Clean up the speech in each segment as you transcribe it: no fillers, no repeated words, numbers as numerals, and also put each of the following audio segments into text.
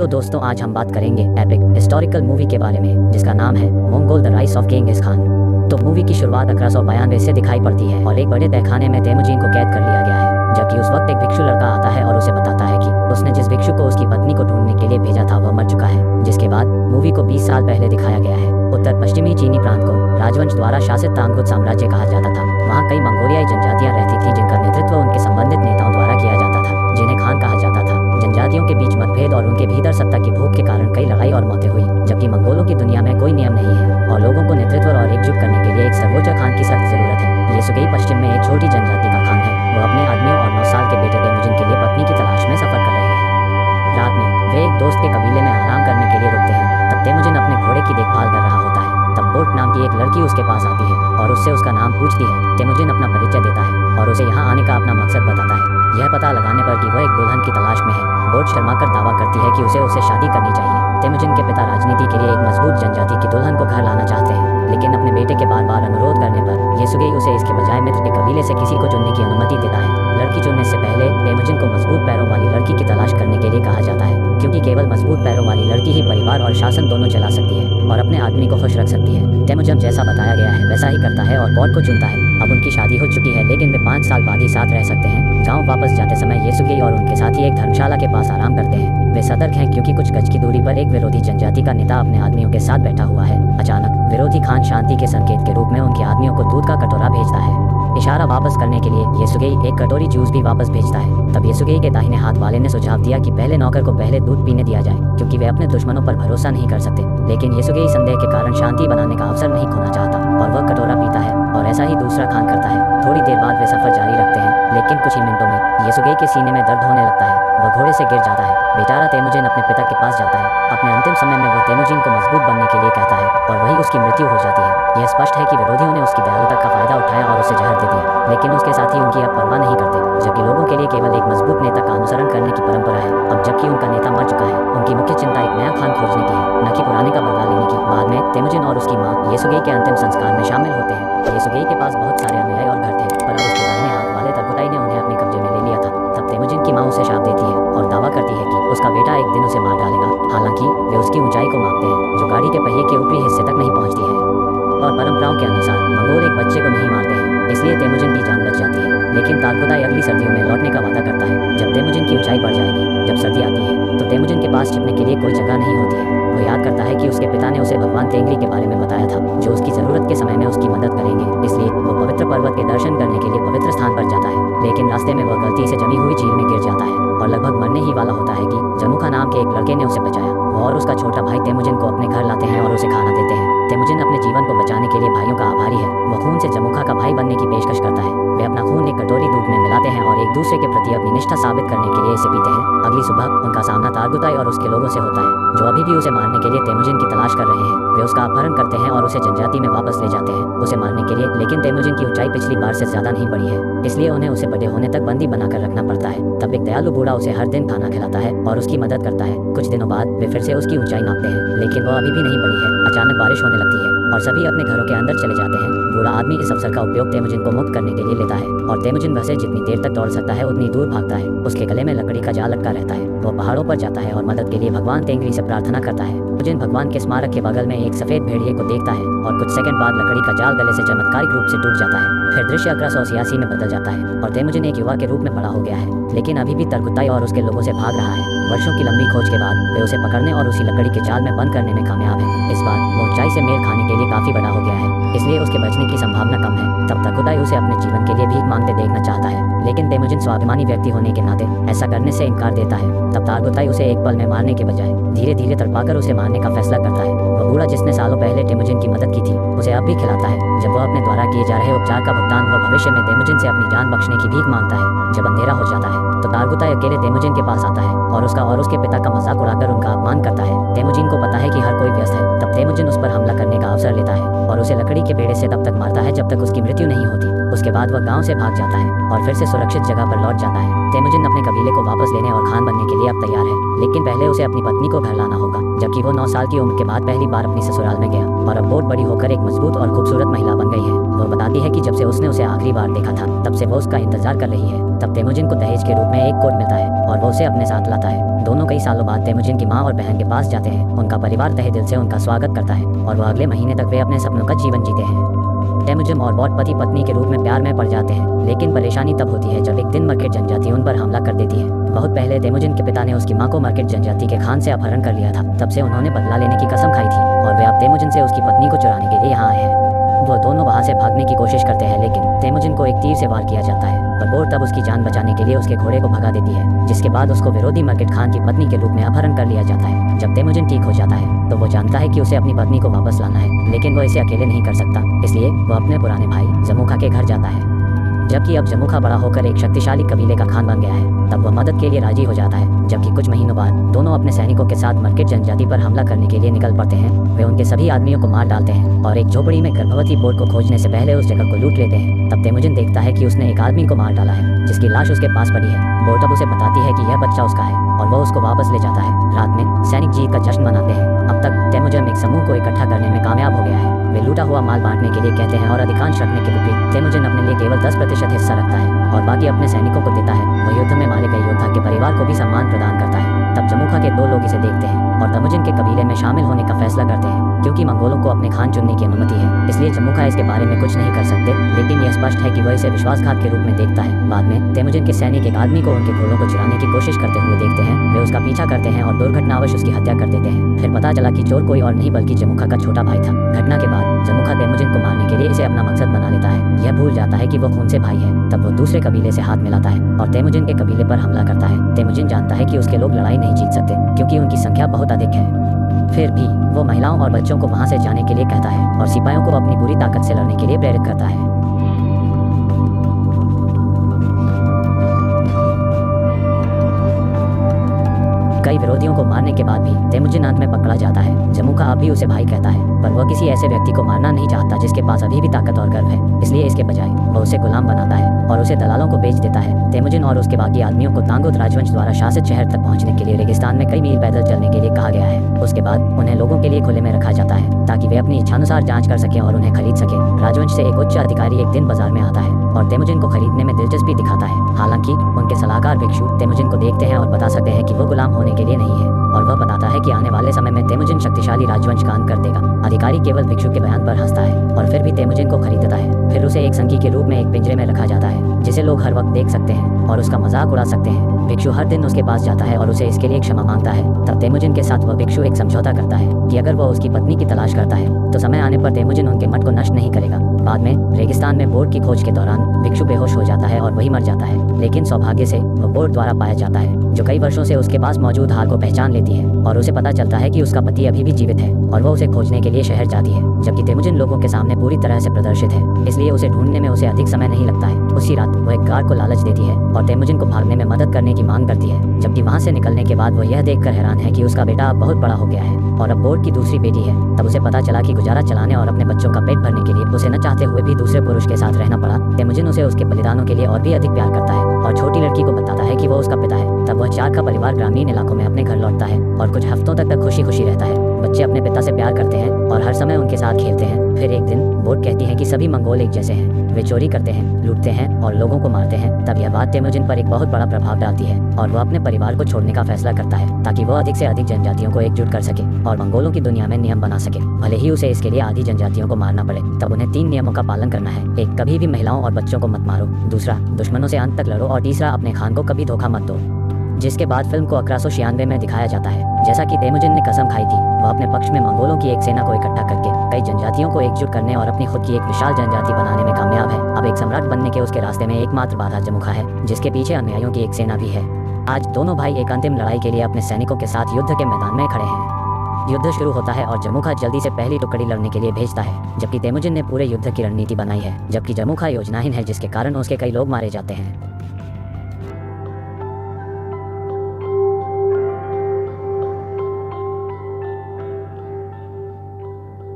Hello दोस्तों, आज हम बात करेंगे एपिक हिस्टोरिकल मूवी के बारे में जिसका नाम है Mongol the rise of Genghis Khan. तो मूवी की शुरुआत 1192 से दिखाई पड़ती है और एक बड़े तहखाने में तेमुजीन को कैद कर लिया गया है, जबकि उस वक्त एक भिक्षु लड़का आता है और उसे बताता है कि उसने जिस भिक्षु को उसकी पत्नी को ढूंढने के लिए भेजा था वह मर चुका है। जिसके बाद मूवी को 20 साल पहले दिखाया गया है। उत्तर पश्चिमी चीनी प्रांत को राजवंश द्वारा शासित तांगुत साम्राज्य कहा जाता था। वहाँ कई मंगोलियाई जनजातियां रहती थी जिनका नेतृत्व उनके संबंधित नेताओं द्वारा किया जाता था, जिन्हें खान कहा जाता था। जनजातियों के बीच मतभेद और उनके भीतर सत्ता की भूख के कारण कई लड़ाई और मौतें हुई, जबकि मंगोलों की दुनिया में कोई नियम नहीं है और लोगों को नेतृत्व और एकजुट करने के लिए एक सर्वोच्च खान की सख्त जरूरत है। येसुगेई पश्चिम में एक छोटी जनजाति का खान है। वो अपने आदमियों और 9 साल के बेटे तेमुजिन के लिए पत्नी की तलाश में सफर कर रहे हैं। रात में वे एक दोस्त के कबीले में आराम करने के लिए रुकते हैं। तब तेमुजिन अपने घोड़े की देखभाल कर रहा होता है। तब बोट नाम की एक लड़की उसके पास आती है और उससे उसका नाम पूछती है। तेमुजिन अपना परिचय देता है और उसे यहाँ आने का अपना मकसद बताता है, यह पता लगाने पर कि वह एक दुल्हन की तलाश में है। बोट शर्माकर दावा करती है कि उसे शादी करनी चाहिए। तेमुजिन के पिता राजनीति के लिए एक मजबूत जनजाति की दुल्हन को घर लाना चाहते हैं, लेकिन अपने बेटे के बार बार अनुरोध करने पर येसुगेई उसे इसके बजाय मित्र के कबीले से किसी को चुनने की अनुमति देता है। लड़की चुनने से पहले तेमुजिन को मजबूत पैरों वाली लड़की की तलाश करने के लिए कहा जाता है, क्योंकि केवल मजबूत पैरों वाली लड़की ही परिवार और शासन दोनों चला सकती है और अपने आदमी को खुश रख सकती है। तेमुजिन जैसा बताया गया है वैसा ही करता है और बोट को चुनता है। अब उनकी शादी हो चुकी है, लेकिन वे 5 साल बाद ही साथ रह सकते हैं। गाँव वापस जाते समय येसुगेई और उनके साथी एक धर्मशाला के पास आराम करते हैं। वे सतर्क हैं क्योंकि कुछ गज की दूरी पर एक विरोधी जनजाति का नेता अपने आदमियों के साथ बैठा हुआ है। अचानक विरोधी खान शांति के संकेत के रूप में उनके आदमियों को दूध का कटोरा भेजता है। इशारा वापस करने के लिए येसुगेई एक कटोरी जूस भी वापस भेजता है। तब येसुगेई के दाहिने हाथ वाले ने सुझाव दिया कि पहले नौकर को पहले दूध पीने दिया जाए, क्योंकि वे अपने दुश्मनों पर भरोसा नहीं कर सकते। लेकिन येसुगेई संदेह के कारण शांति बनाने का अवसर नहीं खोना चाहता और वह कटोरा पीता है और ऐसा ही दूसरा खान करता है। थोड़ी देर बाद वे सफर जारी रखते हैं, लेकिन कुछ ही मिनटों में येसुगेई के सीने में दर्द होने लगता है। वह घोड़े से गिर जाता है। बेचारा तेमुजिन अपने पिता के पास जाता है। अपने अंतिम समय में वह तेमुजिन को मजबूत बनने के लिए कहता है और वही उसकी मृत्यु हो जाती है। यह स्पष्ट है कि विरोधियों ने उसकी दयालुता का फायदा उठाया और उसे जहर दे दिया, लेकिन उसके साथी उनकी अब परवाह नहीं करते, जबकि लोगों के लिए केवल एक मजबूत नेता का अनुसरण करने की परंपरा है। अब जबकि उनका नेता मर चुका है, उनकी मुख्य चिंता एक नया खान खोजने की है, न कि पुराने का बदला लेने की। बाद में तेमुजिन और उसकी माँ येसुगेई के अंतिम संस्कार में शामिल होते हैं। येसुगेई के पास बहुत सारे अनुयायी और घर थे, पर अब उसके दाहिने हाथ वाले तरकुताई ने उन्हें अपने कब्जे में ले लिया था। तब तेमुजिन की माँ उसे शाप देती है और दावा करती है कि उसका बेटा एक दिन उसे मार डालेगा। हालांकि वे उसकी ऊंचाई को मापते हैं, जो गाड़ी के पहिए के ऊपरी हिस्से तक नहीं पहुंचती है। और परंपराओं के अनुसार मंगोल एक बच्चे को नहीं मारते हैं, इसलिए तेमुजिन की जान बच जाती है। लेकिन तारकुताई अगली सर्दियों में लौटने का वादा करता है, जब तेमुजिन की ऊंचाई बढ़ जाएगी। जब सर्दी आती है तो तेमुजिन के पास छिपने के लिए कोई जगह नहीं होती है। वो याद करता है कि उसके पिता ने उसे भगवान तेंगरी के बारे में बताया था, जो उसकी जरूरत के समय में उसकी मदद करेंगे। इसलिए वो पवित्र पर्वत के दर्शन करने के लिए पवित्र स्थान पर जाता है, लेकिन रास्ते में वह गलती से जमी हुई झील में गिर जाता है और लगभग मरने ही वाला होता है कि जमुखा नाम के एक लड़के ने उसे बचाया। वो और उसका छोटा भाई तेमुजिन को अपने घर लाते हैं और उसे खाना देते हैं। तेमुजिन अपने जीवन को बचाने के लिए भाइयों का आभारी है। वो खून से जमुखा का भाई बनने की पेशकश करता है। वे अपना खून एक कटोरी दूध में मिलाते हैं और एक दूसरे के प्रति अपनी निष्ठा साबित करने के लिए इसे पीते हैं। अगली सुबह उनका सामना तारकुताई और उसके लोगों से होता है, जो अभी भी उसे मारने के लिए तेमुजिन की तलाश कर रहे हैं। वे उसका अपहरण करते हैं और उसे जनजाति में वापस ले जाते हैं उसे मारने के लिए, लेकिन तेमुजिन की ऊंचाई पिछली बार से ज्यादा नहीं बढ़ी है, इसलिए उन्हें उसे बड़े होने तक बंदी बनाकर रखना पड़ता है। तब एक दयालु बूढ़ा उसे हर दिन खाना खिलाता है और उसकी मदद करता है। कुछ दिनों बाद वे फिर से उसकी ऊंचाई नापते हैं, लेकिन वह अभी भी नहीं बढ़ी है। अचानक बारिश होने लगती है और सभी अपने घरों के अंदर चले जाते हैं। बूढ़ा आदमी इस अवसर का उपयोग तेमुजिन को मुक्त करने के लिए लेता है और तेमुजिन वह से जितनी देर तक दौड़ सकता है उतनी दूर भागता है। उसके गले में लकड़ी का जाल लटका रहता है। वो पहाड़ों पर जाता है और मदद के लिए भगवान तेंगरी से प्रार्थना करता है। तेमुजिन भगवान के स्मारक के बगल में एक सफेद भेड़िए को देखता है और कुछ सेकंड बाद लकड़ी का जाल गले से चमत्कारिक रूप से टूट जाता है। फिर दृश्य 1186 में बदल जाता है और तेमुजिन एक युवा के रूप में बड़ा हो गया है, लेकिन अभी भी तरकुताई और उसके लोगों से भाग रहा है। वर्षों की लंबी खोज के बाद वे उसे पकड़ने और उसी लकड़ी के जाल में बंद करने में कामयाब है। इस बार वो ऊंचाई से मेल खाने के लिए काफी बड़ा हो गया है, इसलिए उसके बचने की संभावना कम है। तब तरकुताई उसे अपने जीवन के लिए भीख मांगते देखना चाहता है, लेकिन तेमुजिन स्वाभिमानी व्यक्ति होने के नाते ऐसा करने से इनकार देता है। तब तारकुताई उसे एक पल में मारने के बजाय धीरे धीरे तड़पाकर उसे मारने का फैसला करता है। वह बूढ़ा जिसने सालों पहले तेमुजिन की मदद की थी उसे अब भी खिलाता है। जब वह अपने द्वारा किए जा रहे उपचार का भुगतान वह भविष्य में तेमुजिन से अपनी जान बख्शने की भीख मांगता है। जब अंधेरा हो जाता है तो तारकुताई अकेले तेमुजिन के पास आता है और उसका और उसके पिता का मजाक उड़ाकर उनका अपमान करता है। तेमुजिन को पता है कि हर कोई व्यस्त है। तब तेमुजिन उस पर हमला करने का अवसर लेता है और उसे लकड़ी के बेड़े से तब तक मारता है जब तक उसकी मृत्यु नहीं होती। उसके बाद वह गांव से भाग जाता है और फिर से सुरक्षित जगह पर लौट जाता है। तेमुजिन अपने कबीले को वापस लेने और खान बनने के लिए अब तैयार है, लेकिन पहले उसे अपनी पत्नी को घर लाना होगा। जबकि वो 9 साल की उम्र के बाद पहली बार अपनी ससुराल में गया और अब बहुत बड़ी होकर एक मजबूत और खूबसूरत महिला बन गई है। वो बताती है कि जब से उसने उसे आखिरी बार देखा था तब से वो उसका इंतजार कर रही है। तब तेमुजिन को दहेज के रूप में एक कोट मिलता है और वो उसे अपने साथ लाता है। दोनों कई सालों बाद तेमुजिन की माँ और बहन के पास जाते हैं। उनका परिवार तहे दिल से उनका स्वागत करता है और वो अगले महीने तक वे अपने सपनों का जीवन जीते हैं। तेमुजिन और बॉट पति पत्नी के रूप में प्यार में पड़ जाते हैं, लेकिन परेशानी तब होती है जब एक दिन मर्केट जनजाति उन पर हमला कर देती है। बहुत पहले तेमुजिन के पिता ने उसकी मां को मर्केट जनजाति के खान से अपहरण कर लिया था। तब से उन्होंने बदला लेने की कसम खाई थी और वे अब तेमुजिन से उसकी पत्नी को चुराने के लिए यहाँ आए हैं। वो दोनों वहाँ से भागने की कोशिश करते हैं, लेकिन तेमुजिन को एक तीर से वार किया जाता है पर बोट तब उसकी जान बचाने के लिए उसके घोड़े को भगा देती है, जिसके बाद उसको विरोधी मर्केट खान की पत्नी के रूप में अपहरण कर लिया जाता है। जब तेमुजिन ठीक हो जाता है तो वो जानता है कि उसे अपनी पत्नी को वापस लाना है, लेकिन वो इसे अकेले नहीं कर सकता, इसलिए वो अपने पुराने भाई जमुखा के घर जाता है। जबकि अब जमुखा बड़ा होकर एक शक्तिशाली कबीले का खान बन गया है, तब वह मदद के लिए राजी हो जाता है। जबकि कुछ महीनों बाद दोनों अपने सैनिकों के साथ मर्केट जनजाति पर हमला करने के लिए निकल पड़ते हैं। वे उनके सभी आदमियों को मार डालते हैं और एक झोपड़ी में गर्भवती बोट को खोजने से पहले उस जगह को लूट लेते हैं। तब तेमुजिन देखता है कि उसने एक आदमी को मार डाला है, जिसकी लाश उसके पास पड़ी है। बोट अब उसे बताती है कि यह बच्चा उसका है और वो उसको वापस ले जाता है। रात में सैनिक जीत का जश्न मनाते हैं। अब तक तेमुजिन एक समूह को इकट्ठा करने में कामयाब हो गया है। वे लूटा हुआ माल बांटने के लिए कहते हैं और अधिकांश रखने के विपरीत तेमुजिन अपने लिए केवल 10% हिस्सा रखता है और बाकी अपने सैनिकों को देता है। वह युद्ध में मारे गए योद्धा के परिवार को भी सम्मान प्रदान करता है। तब जमुखा के 2 लोग इसे देखते हैं और तेमुजिन के कबीले में शामिल होने का फैसला करते हैं। क्योंकि मंगोलों को अपने खान चुनने की अनुमति है, इसलिए जमुखा इसके बारे में कुछ नहीं कर सकते, लेकिन यह स्पष्ट है कि वह इसे विश्वासघात के रूप में देखता है। बाद में तेमुजिन के सैनिक एक आदमी को उनके घोड़ों को चुराने की कोशिश करते हुए देखते हैं। वे उसका पीछा करते हैं और दुर्घटनावश उसकी हत्या कर देते हैं। फिर पता चला कि चोर कोई और नहीं बल्कि जमुखा का छोटा भाई था। घटना के बाद जमुखा तेमुजिन को मारने के लिए इसे अपना मकसद बना लेता है। यह भूल जाता है कि वो खून से भाई है। तब वो दूसरे कबीले से हाथ मिलाता है और तेमुजिन के कबीले पर हमला करता है। तेमुजिन जानता है कि उसके लोग लड़ाई नहीं जीत सकते क्योंकि उनकी संख्या बहुत अधिक है। फिर भी वो महिलाओं और बच्चों को वहां से जाने के लिए कहता है और सिपाहियों को अपनी पूरी ताकत से लड़ने के लिए प्रेरित करता है। कई विरोधियों को मारने के बाद भी तेमुजिन अंत में पकड़ा जाता है। जमुखा अब भी उसे भाई कहता है, पर वह किसी ऐसे व्यक्ति को मारना नहीं चाहता जिसके पास अभी भी ताकत और गर्व है। इसलिए इसके बजाय वह उसे गुलाम बनाता है और उसे दलालों को बेच देता है। तेमुजिन और उसके बाकी आदमियों को तांगुत राजवंश द्वारा शासित शहर तक पहुंचने के लिए रेगिस्तान में कई मील पैदल चलने के लिए कहा गया है। उसके बाद उन्हें लोगों के लिए खुले में रखा जाता है ताकि वे अपनी इच्छानुसार जांच कर सकें और उन्हें खरीद सकें। राजवंश से एक उच्च अधिकारी एक दिन बाजार में आता है और तेमुजिन को खरीदने में दिलचस्पी दिखाता है। हालांकि उनके सलाहकार भिक्षु तेमुजिन को देखते हैं और बता सकते हैं कि वो गुलाम होने के लिए नहीं है, और वह बताता है कि आने वाले समय में तेमुजिन शक्तिशाली राजवंश का अंत कर देगा। अधिकारी केवल भिक्षु के बयान पर हंसता है और फिर भी तेमुजिन को खरीदता है। फिर उसे एक संगी के रूप में एक पिंजरे में रखा जाता है जिसे लोग हर वक्त देख सकते हैं और उसका मजाक उड़ा सकते हैं। भिक्षु हर दिन उसके पास जाता है और उसे इसके लिए क्षमा मांगता है। तब तेमुजिन के साथ वह भिक्षु एक समझौता करता है कि अगर वह उसकी पत्नी की तलाश करता है तो समय आने पर तेमुजिन उनके मठ को नष्ट नहीं करेगा। बाद में रेगिस्तान में बोर्ड की खोज के दौरान भिक्षु बेहोश हो जाता है और वही मर जाता है, लेकिन सौभाग्य से वह बोर्ड द्वारा पाया जाता है जो कई वर्षों से उसके पास मौजूद हार को पहचान लेती है और उसे पता चलता है कि उसका पति अभी भी जीवित है और वह उसे खोजने के लिए शहर जाती है। जबकि तेमुजिन लोगों के सामने पूरी तरह से प्रदर्शित है, इसलिए उसे ढूंढने में उसे अधिक समय नहीं लगता है। उसी रात वह एक गार्ड को लालच देती है और तेमुजिन को भागने में मदद करने की मांग करती है। जबकि वहां से निकलने के बाद वह यह देखकर हैरान है कि उसका बेटा अब बहुत बड़ा हो गया है और अब बोर्ड की दूसरी बेटी है। तब उसे पता चला कि गुजारा चलाने और अपने बच्चों का पेट भरने के लिए उसे न चाहते हुए भी दूसरे पुरुष के साथ रहना पड़ा। तेमुजिन उसे उसके बलिदानों के लिए और भी अधिक प्यार करता है और छोटी लड़की को बताता है कि वो उसका पिता है। तब वह चार का परिवार ग्रामीण इलाकों में अपने घर लौटता है और कुछ हफ्तों तक खुशी खुशी रहता है। बच्चे अपने पिता से प्यार करते हैं और हर समय उनके साथ खेलते हैं। फिर एक दिन बोर्ड कहती है कि सभी मंगोल एक जैसे हैं, वे चोरी करते हैं, लूटते हैं और लोगों को मारते हैं। तब यह बात तेमुजिन पर एक बहुत बड़ा प्रभाव डालती है और वह अपने परिवार को छोड़ने का फैसला करता है ताकि वह अधिक से अधिक जनजातियों को एकजुट कर सके और मंगोलों की दुनिया में नियम बना सके, भले ही उसे इसके लिए आधी जनजातियों को मारना पड़े। तब उन्हें 3 नियमों का पालन करना है। एक, कभी भी महिलाओं और बच्चों को मत मारो। दूसरा, दुश्मनों से अंत तक लड़ो। और तीसरा, अपने खान को कभी धोखा मत दो। जिसके बाद फिल्म को 1196 में दिखाया जाता है। जैसा कि तेमुजिन ने कसम खाई थी, वह अपने पक्ष में मंगोलों की एक सेना को इकट्ठा करके कई जनजातियों को एकजुट करने और अपनी खुद की एक विशाल जनजाति बनाने में कामयाब है। अब एक सम्राट बनने के उसके रास्ते में एकमात्र बाधा जमुखा है, जिसके पीछे अनुयायियों की एक सेना भी है। आज दोनों भाई एक अंतिम लड़ाई के लिए अपने सैनिकों के साथ युद्ध के मैदान में खड़े हैं। युद्ध शुरू होता है और जमुखा जल्दी से पहली टुकड़ी लड़ने के लिए भेजता है, जबकि तेमुजिन ने पूरे युद्ध की रणनीति बनाई है। जबकि जमुखा योजनाहीन है, जिसके कारण उसके कई लोग मारे जाते हैं।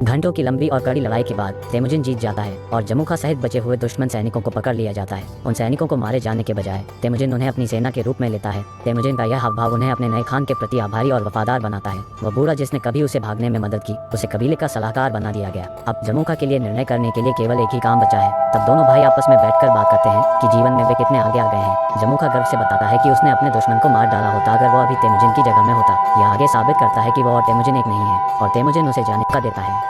घंटों की लंबी और कड़ी लड़ाई के बाद तेमुजिन जीत जाता है और जमुखा सहित बचे हुए दुश्मन सैनिकों को पकड़ लिया जाता है। उन सैनिकों को मारे जाने के बजाय तेमुजिन उन्हें अपनी सेना के रूप में लेता है। तेमुजिन का यह हावभाव उन्हें अपने नए खान के प्रति आभारी और वफादार बनाता है। वह बूढ़ा जिसने कभी उसे भागने में मदद की, उसे कबीले का सलाहकार बना दिया गया। अब जमुखा के लिए निर्णय करने के लिए केवल एक ही काम बचा है। तब दोनों भाई आपस में बैठकर बात करते हैं कि जीवन में वे कितने आगे आ गए हैं। जमुखा गर्व से बताता है कि उसने अपने दुश्मन को मार डाला होता अगर वो अभी तेमुजिन की जगह में होता। यह आगे साबित करता है कि वो और तेमुजिन एक नहीं है और तेमुजिन उसे जाने का देता है।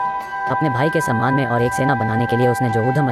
अपने भाई के सम्मान में और एक सेना बनाने के लिए उसने जो ऊधम